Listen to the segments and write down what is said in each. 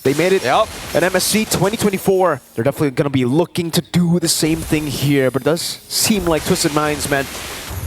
They made it at MSC 2024. They're definitely going to be looking to do the same thing here. But it does seem like Twisted Minds, man,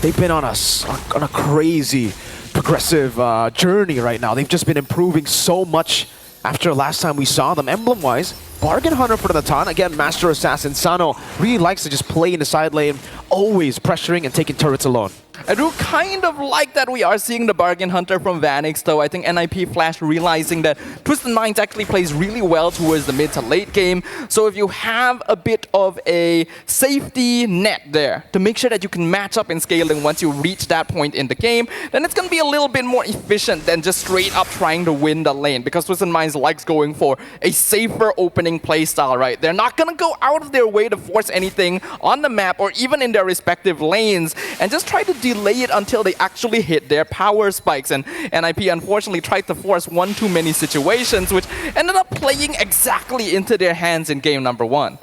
they've been on a crazy, progressive journey right now. They've just been improving so much after last time we saw them. Emblem-wise, Bargain Hunter for the Natan. Again, Master Assassin Sano really likes to just play in the side lane, always pressuring and taking turrets alone. I do kind of like that we are seeing the Bargain Hunter from Vanix, though. I think NIP Flash realizing that Twisted Minds actually plays really well towards the mid to late game. So if you have a bit of a safety net there to make sure that you can match up in scaling once you reach that point in the game, then it's going to be a little bit more efficient than just straight up trying to win the lane, because Twisted Minds likes going for a safer opening playstyle, right? They're not going to go out of their way to force anything on the map or even in their respective lanes and just try to delay it until they actually hit their power spikes. And NIP unfortunately tried to force one too many situations, which ended up playing exactly into their hands in game number 1.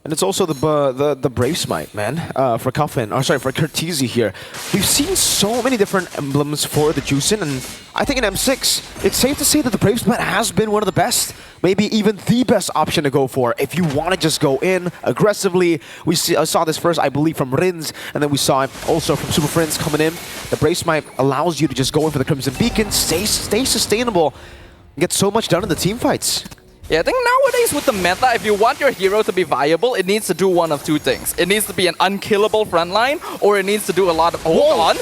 And it's also the Brave Smite, man, for Coffin, or sorry, for Curtizi here. We've seen so many different emblems for the Juicin, and I think in M6, it's safe to say that the Brave Smite has been one of the best, maybe even the best option to go for if you want to just go in aggressively. We saw this first, I believe, from Rins, and then we saw it also from Super Friends coming in. The Brave Smite allows you to just go in for the Crimson Beacon, stay sustainable, and get so much done in the team fights. Yeah, I think nowadays with the meta, if you want your hero to be viable, it needs to do one of two things. It needs to be an unkillable frontline, or it needs to do a lot of... Hold on!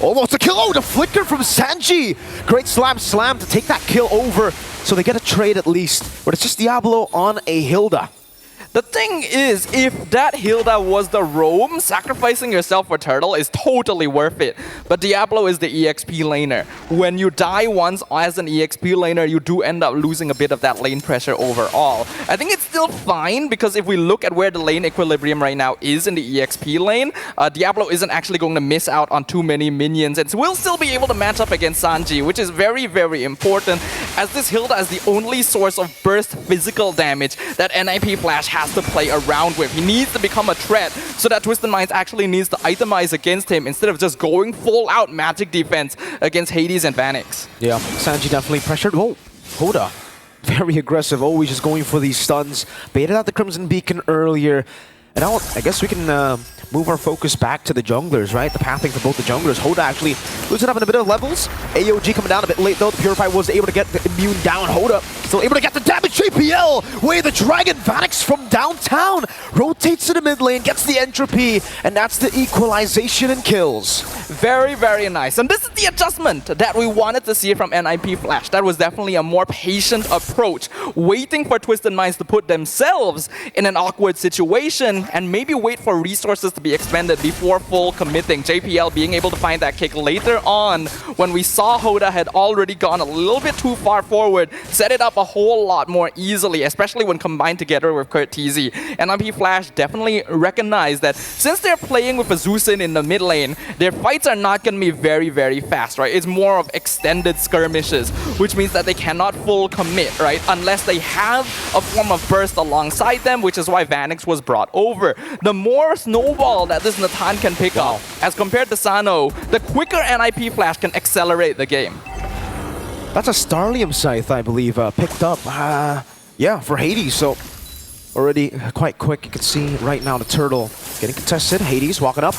Almost a kill! Oh, the flicker from Sanji! Great slam to take that kill over, so they get a trade at least. But it's just Diablo on a Hilda. The thing is, if that Hilda was the roam, sacrificing yourself for Turtle is totally worth it. But Diablo is the EXP laner. When you die once as an EXP laner, you do end up losing a bit of that lane pressure overall. I think it's still fine, because if we look at where the lane equilibrium right now is in the EXP lane, Diablo isn't actually going to miss out on too many minions, and will still be able to match up against Sanji, which is very, very important, as this Hilda is the only source of burst physical damage that NIP Flash has to play around with. He needs to become a threat, so that Twisted Minds actually needs to itemize against him instead of just going full out magic defense against Hades and Vanix. Yeah, Sanji definitely pressured. Oh, Hoda. Very aggressive, always just going for these stuns. Baited out the Crimson Beacon earlier. And now I guess we can move our focus back to the junglers, right? The pathing for both the junglers. Hoda actually losing up in a bit of levels. AOG coming down a bit late though. The Purify was able to get the immune down. Hoda still able to get the damage. JPL way the Dragon Vanix from downtown. Rotates to the mid lane, gets the entropy, and that's the equalization and kills. Very, very nice. And this is the adjustment that we wanted to see from NIP Flash. That was definitely a more patient approach, waiting for Twisted Minds to put themselves in an awkward situation and maybe wait for resources to be expended before full committing. JPL being able to find that kick later on when we saw Hoda had already gone a little bit too far forward, set it up a whole lot more easily, especially when combined together with Curtizi. NIP Flash definitely recognized that since they're playing with a Zusin in the mid lane, their fights are not going to be very, very fast, right? It's more of extended skirmishes, which means that they cannot full commit, right? Unless they have a form of burst alongside them, which is why Vanix was brought over. The more snowball that this Natan can pick up, as compared to Sano, the quicker NIP Flash can accelerate the game. That's a Starlium Scythe, I believe, picked up. Yeah, for Hades, so already quite quick. You can see right now the Turtle getting contested. Hades walking up.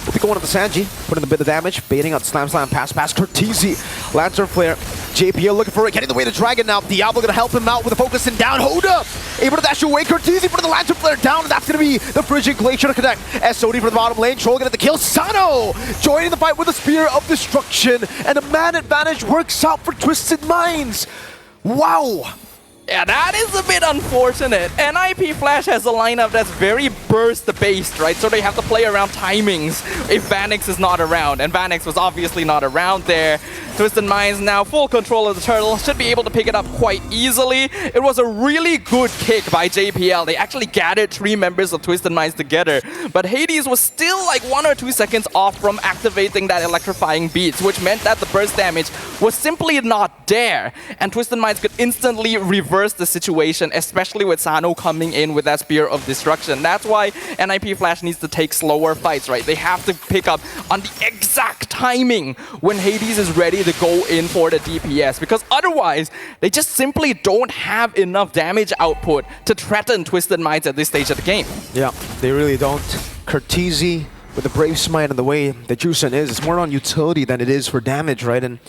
We'll be going up to Sanji, putting a bit of damage, baiting out slam, pass, Curtizi, Lancer Flare, JPL looking for it, getting the way to Dragon now. Diablo gonna help him out with a focusing down. Hoda able to dash away. Curtizi putting the Lancer Flare down, and that's gonna be the Frigid Glacier to connect. SOD for the bottom lane, Troll gonna get the kill. Sano joining the fight with a Spear of Destruction, and a man advantage works out for Twisted Minds. Wow. Yeah, that is a bit unfortunate. NIP Flash has a lineup that's very burst-based, right? So they have to play around timings if Vanix is not around. And Vanix was obviously not around there. Twisted Minds now full control of the Turtle. Should be able to pick it up quite easily. It was a really good kick by JPL. They actually gathered 3 members of Twisted Minds together. But Hades was still like 1 or 2 seconds off from activating that electrifying beats, which meant that the burst damage was simply not there. And Twisted Minds could instantly reverse reverse the situation, especially with Sano coming in with that Spear of Destruction. That's why NIP Flash needs to take slower fights, right? They have to pick up on the exact timing when Hades is ready to go in for the DPS, because otherwise they just simply don't have enough damage output to threaten Twisted Minds at this stage of the game. Yeah, they really don't. Curtizi with the Brave Smite and the way that Jusen is, it's more on utility than it is for damage, right? And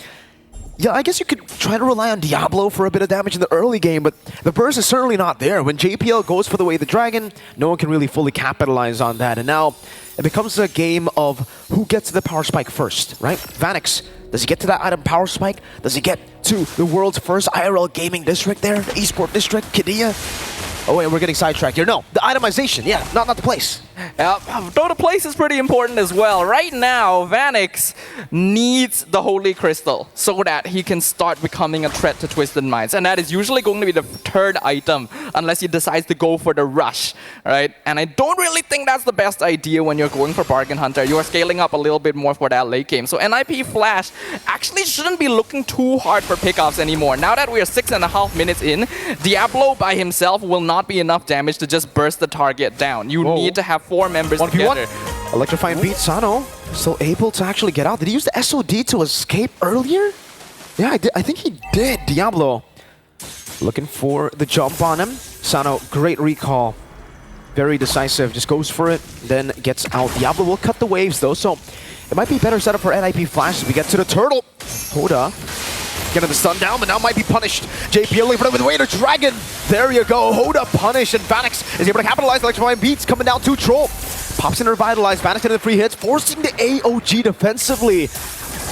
yeah, I guess you could try to rely on Diablo for a bit of damage in the early game, but the burst is certainly not there. When JPL goes for the way of the dragon, no one can really fully capitalize on that. And now it becomes a game of who gets to the power spike first, right? Vanix, does he get to that item power spike? Does he get to the world's first IRL gaming district there? The esport district, Kidia? Oh wait, we're getting sidetracked here. No, the itemization, yeah, not the place. Though the place is pretty important as well. Right now, Vanix needs the Holy Crystal so that he can start becoming a threat to Twisted Minds. And that is usually going to be the third item, unless he decides to go for the rush, right? And I don't really think that's the best idea when you're going for Bargain Hunter. You are scaling up a little bit more for that late game. So NIP Flash actually shouldn't be looking too hard for pickoffs anymore. Now that we are 6.5 minutes in, Diablo by himself will not be enough damage to just burst the target down. You need to have 4 members 1v1. together. Electrifying beat Sano. Still able to actually get out. Did he use the SOD to escape earlier? Yeah, I think he did. Diablo looking for the jump on him. Sano, great recall. Very decisive. Just goes for it, then gets out. Diablo will cut the waves though, so it might be better setup for NIP Flash as we get to the turtle. Hoda getting the stun down, but now might be punished. JPL looking for the way to Dragon. There you go. Hoda punished, and Vanix is able to capitalize. Electrifying beats coming down to Troll. Pops in to revitalize. Vanix getting the free hits, forcing the AOG defensively.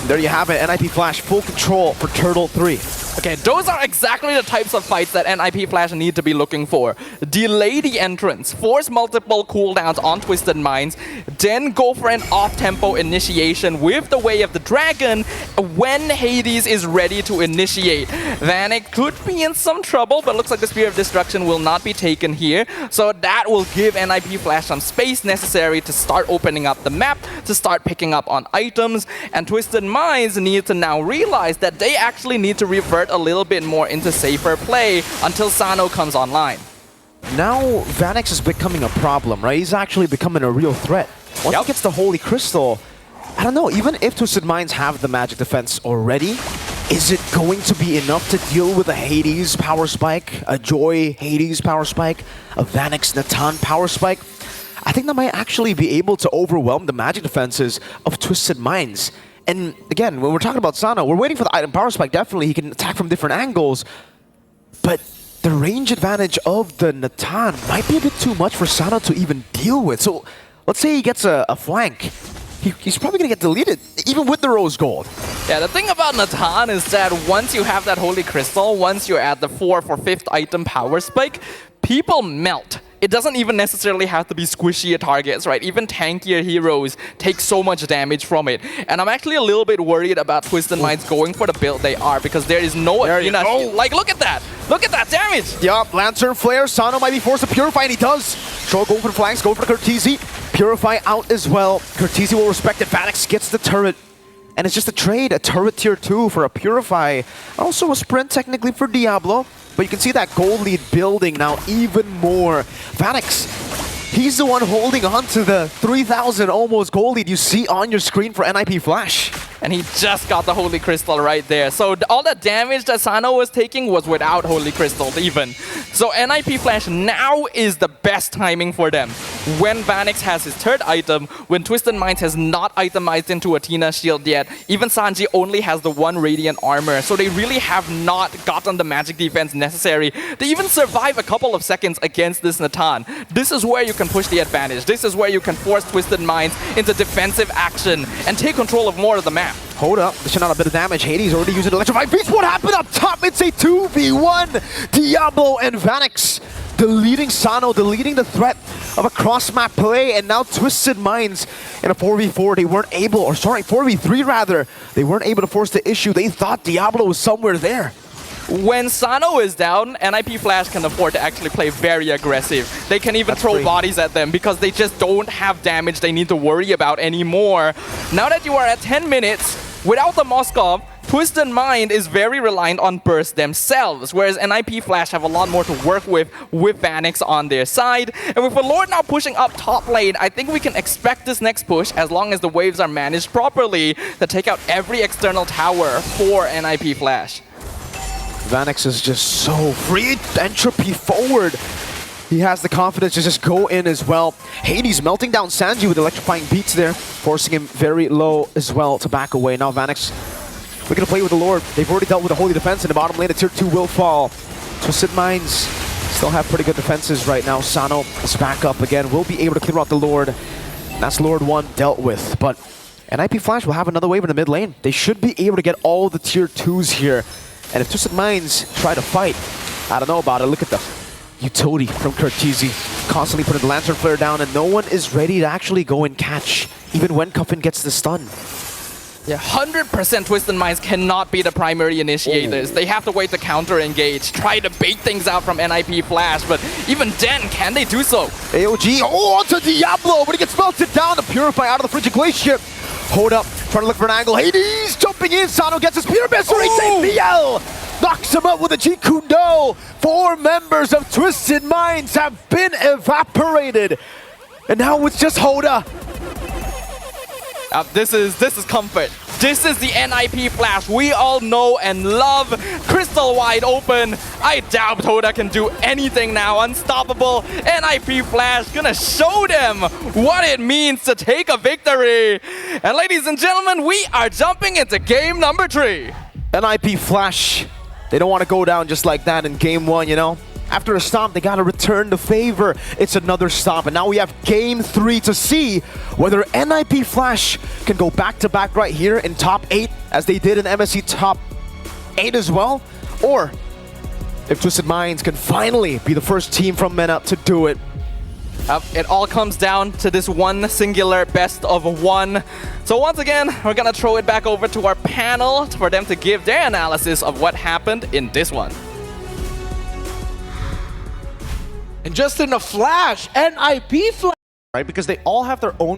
And there you have it. NIP Flash full control for Turtle 3. Okay, those are exactly the types of fights that NIP Flash need to be looking for. Delay the entrance, force multiple cooldowns on Twisted Minds, then go for an off-tempo initiation with the Way of the Dragon when Hades is ready to initiate. Vanek could be in some trouble, but looks like the Spear of Destruction will not be taken here. So that will give NIP Flash some space necessary to start opening up the map, to start picking up on items, and Twisted Minds need to now realize that they actually need to revert a little bit more into safer play until Sano comes online. Now Vanix is becoming a problem, right? He's actually becoming a real threat. Once he gets the Holy Crystal, I don't know, even if Twisted Minds have the magic defense already, is it going to be enough to deal with a Hades power spike, a Joy Hades power spike, a Vanix Natan power spike? I think that might actually be able to overwhelm the magic defenses of Twisted Minds. And again, when we're talking about Sano, we're waiting for the item power spike. Definitely, he can attack from different angles. But the range advantage of the Natan might be a bit too much for Sano to even deal with. So let's say he gets a flank. He's probably going to get deleted, even with the Rose Gold. Yeah, the thing about Natan is that once you have that Holy Crystal, once you're at the 4th or 5th item power spike, people melt. It doesn't even necessarily have to be squishier targets, right? Even tankier heroes take so much damage from it. And I'm actually a little bit worried about Twisted Minds going for the build they are, because there is no Athena. Like, look at that! Look at that damage! Yup, Lantern Flare, Sano might be forced to Purify, and he does. Troll go for the flanks, go for the Curtizi. Purify out as well. Curtizi will respect it. Vanix gets the turret. And it's just a trade, a turret tier 2 for a Purify. Also a sprint technically for Diablo. But you can see that gold lead building now even more. Vanix, he's the one holding on to the 3,000 almost gold lead you see on your screen for NIP Flash. And he just got the Holy Crystal right there. So all the damage that Sano was taking was without Holy Crystal even. So NIP Flash now is the best timing for them. When Vanix has his 3rd item, when Twisted Minds has not itemized into Athena shield yet, even Sanji only has the 1 Radiant Armor. So they really have not gotten the magic defense necessary to even survive a couple of seconds against this Natan. This is where you can push the advantage. This is where you can force Twisted Minds into defensive action and take control of more of the map. Hold up, dishing out a bit of damage. Hades already using Electrifying Beast. What happened up top? It's a 2v1. Diablo and Vanix deleting Sano, deleting the threat of a cross-map play, and now Twisted Minds in a 4v4. They weren't able, or sorry, 4v3 rather. They weren't able to force the issue. They thought Diablo was somewhere there. When Sano is down, NIP Flash can afford to actually play very aggressive. They can even throw bodies at them because they just don't have damage they need to worry about anymore. Now that you are at 10 minutes, without the Moskov, Twisted Mind is very reliant on burst themselves, whereas NIP Flash have a lot more to work with Vanix on their side. And with the Lord now pushing up top lane, I think we can expect this next push, as long as the waves are managed properly, to take out every external tower for NIP Flash. Vanix is just so free. Entropy forward. He has the confidence to just go in as well. Hades melting down Sanji with electrifying beats there, forcing him very low as well to back away. Now Vanix looking to play with the Lord. They've already dealt with the Holy Defense in the bottom lane. The tier 2 will fall. Twisted Minds still have pretty good defenses right now. Sano is back up again. Will be able to clear out the Lord. That's Lord 1 dealt with. But NIP Flash will have another wave in the mid lane. They should be able to get all the tier 2s here. And if Twisted Minds try to fight, I don't know about it. Look at the utility from Curtizi, constantly putting the Lantern Flare down, and no one is ready to actually go and catch, even when Cuffin gets the stun. Yeah, 100% Twisted Minds cannot be the primary initiators. They have to wait to counter-engage, try to bait things out from NIP Flash, but even then, can they do so? AOG, onto Diablo, but he gets melted down to Purify out of the Frigid Glacier. Hold up, trying to look for an angle. Hades jumping in, Sano gets his Spear Eviscerate, BL! Knocks him up with a Jeet Kune Do. 4 members of Twisted Minds have been evaporated. And now it's just Hoda. This is comfort. This is the NIP Flash we all know and love. Crystal wide open. I doubt Hoda can do anything now. Unstoppable. NIP Flash gonna show them what it means to take a victory. And ladies and gentlemen, we are jumping into game number 3. NIP Flash, they don't want to go down just like that in game 1, you know? After a stomp, they gotta return the favor. It's another stomp, and now we have game 3 to see whether NIP Flash can go back-to-back right here in top 8, as they did in MSC top 8 as well, or if Twisted Minds can finally be the first team from MENA to do it. It all comes down to this one singular best of 1. So once again, we're gonna throw it back over to our panel for them to give their analysis of what happened in this one. And just in a flash, NIP Flash. Right, because they all have their own